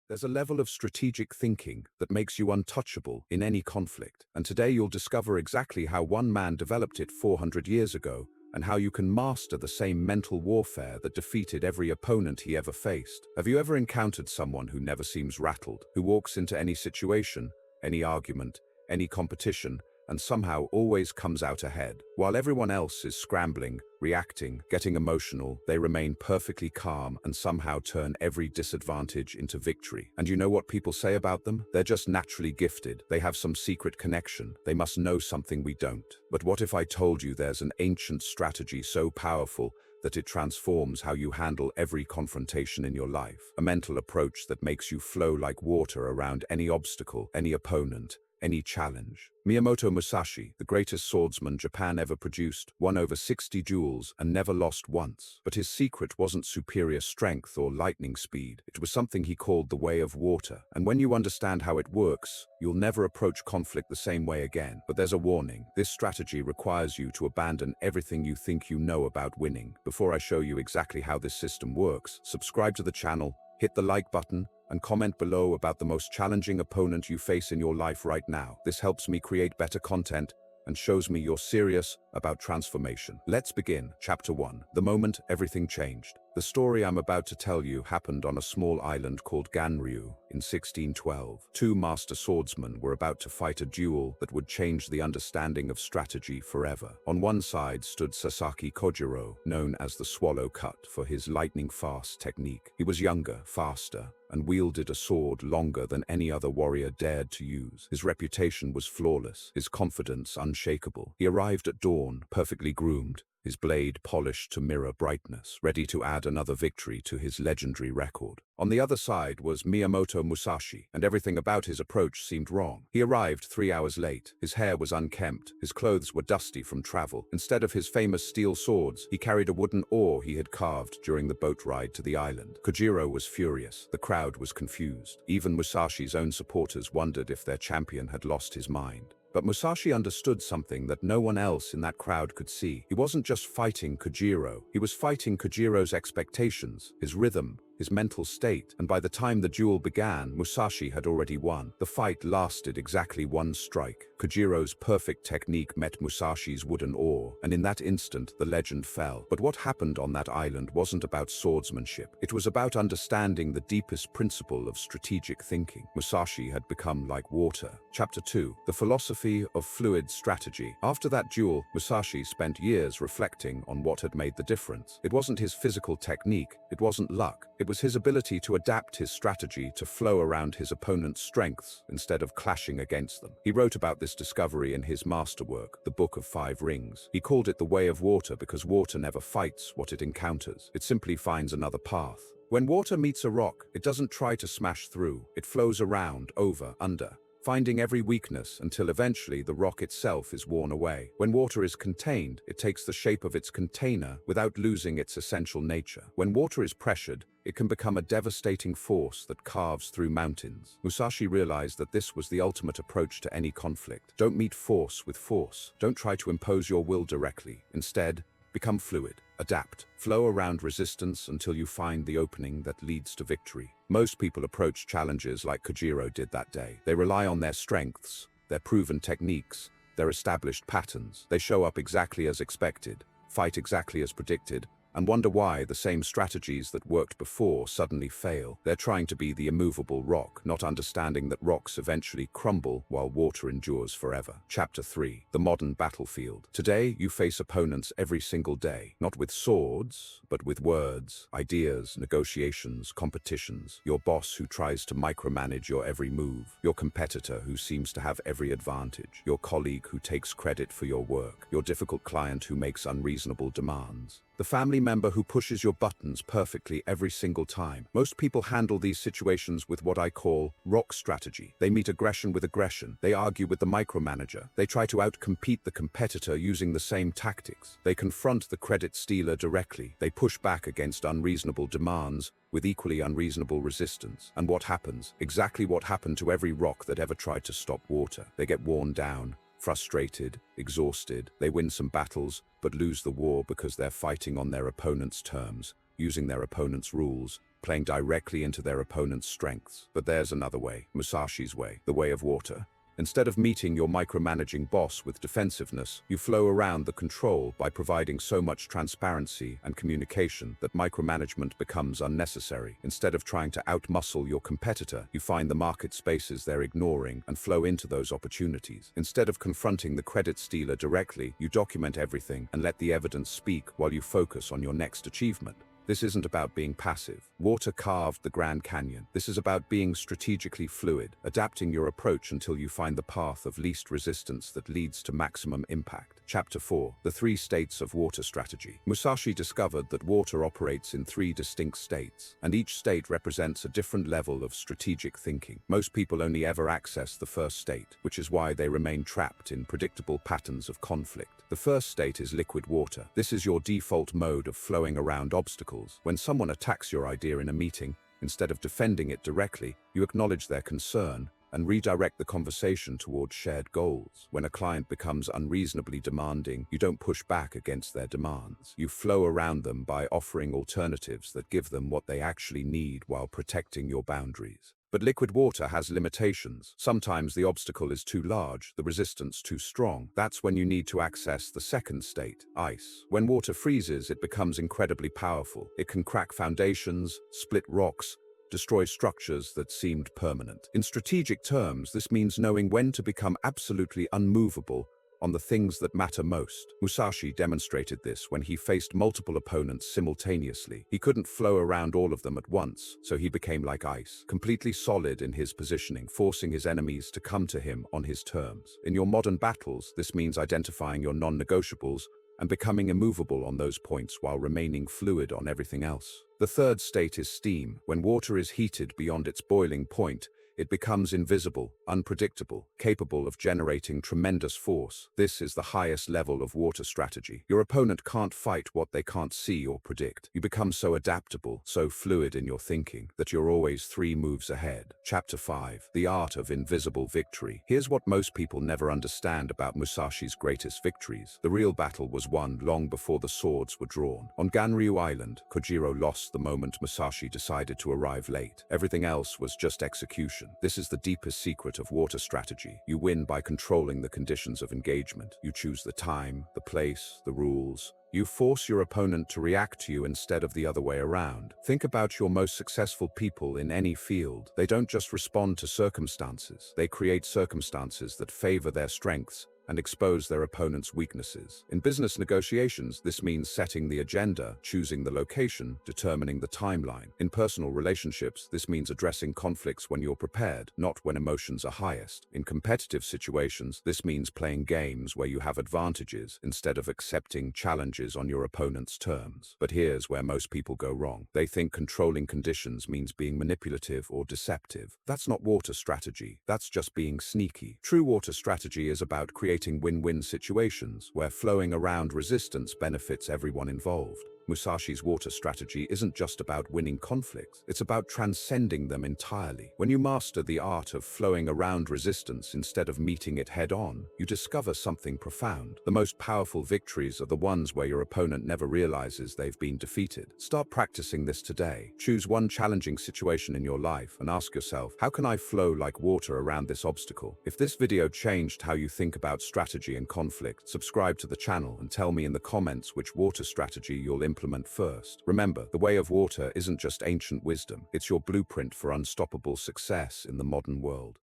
There's a level of strategic thinking that makes you untouchable in any conflict. And today you'll discover exactly how one man developed it 400 years ago and how you can master the same mental warfare that defeated every opponent he ever faced. Have you ever encountered someone who never seems rattled, who walks into any situation, any argument, any competition, and somehow always comes out ahead? While everyone else is scrambling, reacting, getting emotional, they remain perfectly calm and somehow turn every disadvantage into victory. And you know what people say about them? They're just naturally gifted. They have some secret connection. They must know something we don't. But what if I told you there's an ancient strategy so powerful that it transforms how you handle every confrontation in your life? A mental approach that makes you flow like water around any obstacle, any opponent, any challenge. Miyamoto Musashi, the greatest swordsman Japan ever produced, won over 60 duels and never lost once. But his secret wasn't superior strength or lightning speed. It was something he called the way of water. And when you understand how it works, you'll never approach conflict the same way again. But there's a warning. This strategy requires you to abandon everything you think you know about winning. Before I show you exactly how this system works, subscribe to the channel, hit the like button, and comment below about the most challenging opponent you face in your life right now. This helps me create better content and shows me you're serious about transformation. Let's begin. Chapter 1. The moment everything changed. The story I'm about to tell you happened on a small island called Ganryu in 1612. Two master swordsmen were about to fight a duel that would change the understanding of strategy forever. On one side stood Sasaki Kojiro, known as the Swallow Cut for his lightning-fast technique. He was younger, faster, and wielded a sword longer than any other warrior dared to use. His reputation was flawless, his confidence unshakable. He arrived at dawn, perfectly groomed, his blade polished to mirror brightness, ready to add another victory to his legendary record. On the other side was Miyamoto Musashi, and everything about his approach seemed wrong. He arrived 3 hours late. His hair was unkempt, his clothes were dusty from travel. Instead of his famous steel swords, he carried a wooden oar he had carved during the boat ride to the island. Kojiro was furious. The crowd was confused. Even Musashi's own supporters wondered if their champion had lost his mind. But Musashi understood something that no one else in that crowd could see. He wasn't just fighting Kojiro. He was fighting Kojiro's expectations, his rhythm, his mental state, and by the time the duel began, Musashi had already won. The fight lasted exactly one strike. Kojiro's perfect technique met Musashi's wooden oar, and in that instant, the legend fell. But what happened on that island wasn't about swordsmanship. It was about understanding the deepest principle of strategic thinking. Musashi had become like water. Chapter 2. The philosophy of fluid strategy. After that duel, Musashi spent years reflecting on what had made the difference. It wasn't his physical technique, it wasn't luck. It was his ability to adapt his strategy to flow around his opponent's strengths instead of clashing against them. He wrote about this discovery in his masterwork, The Book of Five Rings. He called it the way of water because water never fights what it encounters. It simply finds another path. When water meets a rock, it doesn't try to smash through. It flows around, over, under, finding every weakness until eventually the rock itself is worn away. When water is contained, it takes the shape of its container without losing its essential nature. When water is pressured, it can become a devastating force that carves through mountains. Musashi realized that this was the ultimate approach to any conflict. Don't meet force with force. Don't try to impose your will directly. Instead, become fluid. Adapt. Flow around resistance until you find the opening that leads to victory. Most people approach challenges like Kojiro did that day. They rely on their strengths, their proven techniques, their established patterns. They show up exactly as expected, fight exactly as predicted, and wonder why the same strategies that worked before suddenly fail. They're trying to be the immovable rock, not understanding that rocks eventually crumble while water endures forever. Chapter 3. The modern battlefield. Today, you face opponents every single day, not with swords, but with words, ideas, negotiations, competitions. Your boss who tries to micromanage your every move, your competitor who seems to have every advantage, your colleague who takes credit for your work, your difficult client who makes unreasonable demands, the family member who pushes your buttons perfectly every single time. Most people handle these situations with what I call rock strategy. They meet aggression with aggression. They argue with the micromanager. They try to outcompete the competitor using the same tactics. They confront the credit stealer directly. They push back against unreasonable demands with equally unreasonable resistance. And what happens? Exactly what happened to every rock that ever tried to stop water. They get worn down, frustrated, exhausted. They win some battles, but lose the war because they're fighting on their opponent's terms, using their opponent's rules, playing directly into their opponent's strengths. But there's another way, Musashi's way, the way of water. Instead of meeting your micromanaging boss with defensiveness, you flow around the control by providing so much transparency and communication that micromanagement becomes unnecessary. Instead of trying to outmuscle your competitor, you find the market spaces they're ignoring and flow into those opportunities. Instead of confronting the credit stealer directly, you document everything and let the evidence speak while you focus on your next achievement. This isn't about being passive. Water carved the Grand Canyon. This is about being strategically fluid, adapting your approach until you find the path of least resistance that leads to maximum impact. Chapter 4. The 3 States of Water Strategy. Musashi discovered that water operates in 3 distinct states, and each state represents a different level of strategic thinking. Most people only ever access the first state, which is why they remain trapped in predictable patterns of conflict. The first state is liquid water. This is your default mode of flowing around obstacles. When someone attacks your idea in a meeting, instead of defending it directly, you acknowledge their concern and redirect the conversation towards shared goals. When a client becomes unreasonably demanding, you don't push back against their demands. You flow around them by offering alternatives that give them what they actually need while protecting your boundaries. But liquid water has limitations. Sometimes the obstacle is too large, the resistance too strong. That's when you need to access the second state, ice. When water freezes, it becomes incredibly powerful. It can crack foundations, split rocks, destroy structures that seemed permanent. In strategic terms, this means knowing when to become absolutely unmovable on the things that matter most. Musashi demonstrated this when he faced multiple opponents simultaneously. He couldn't flow around all of them at once, so he became like ice, completely solid in his positioning, forcing his enemies to come to him on his terms. In your modern battles, this means identifying your non-negotiables and becoming immovable on those points while remaining fluid on everything else. The third state is steam. When water is heated beyond its boiling point, it becomes invisible, unpredictable, capable of generating tremendous force. This is the highest level of water strategy. Your opponent can't fight what they can't see or predict. You become so adaptable, so fluid in your thinking, that you're always 3 moves ahead. Chapter 5. The Art of Invisible Victory. Here's what most people never understand about Musashi's greatest victories. The real battle was won long before the swords were drawn. On Ganryu Island, Kojiro lost the moment Musashi decided to arrive late. Everything else was just execution. This is the deepest secret of water strategy. You win by controlling the conditions of engagement. You choose the time, the place, the rules. You force your opponent to react to you instead of the other way around. Think about your most successful people in any field. They don't just respond to circumstances. They create circumstances that favor their strengths and expose their opponent's weaknesses. In business negotiations, this means setting the agenda, choosing the location, determining the timeline. In personal relationships, this means addressing conflicts when you're prepared, not when emotions are highest. In competitive situations, this means playing games where you have advantages instead of accepting challenges on your opponent's terms. But here's where most people go wrong. They think controlling conditions means being manipulative or deceptive. That's not water strategy. That's just being sneaky. True water strategy is about creating win-win situations where flowing around resistance benefits everyone involved. Musashi's water strategy isn't just about winning conflicts, it's about transcending them entirely. When you master the art of flowing around resistance instead of meeting it head-on, you discover something profound. The most powerful victories are the ones where your opponent never realizes they've been defeated. Start practicing this today. Choose one challenging situation in your life and ask yourself, how can I flow like water around this obstacle? If this video changed how you think about strategy and conflict, subscribe to the channel and tell me in the comments which water strategy you'll implement first. Remember, the way of water isn't just ancient wisdom, it's your blueprint for unstoppable success in the modern world.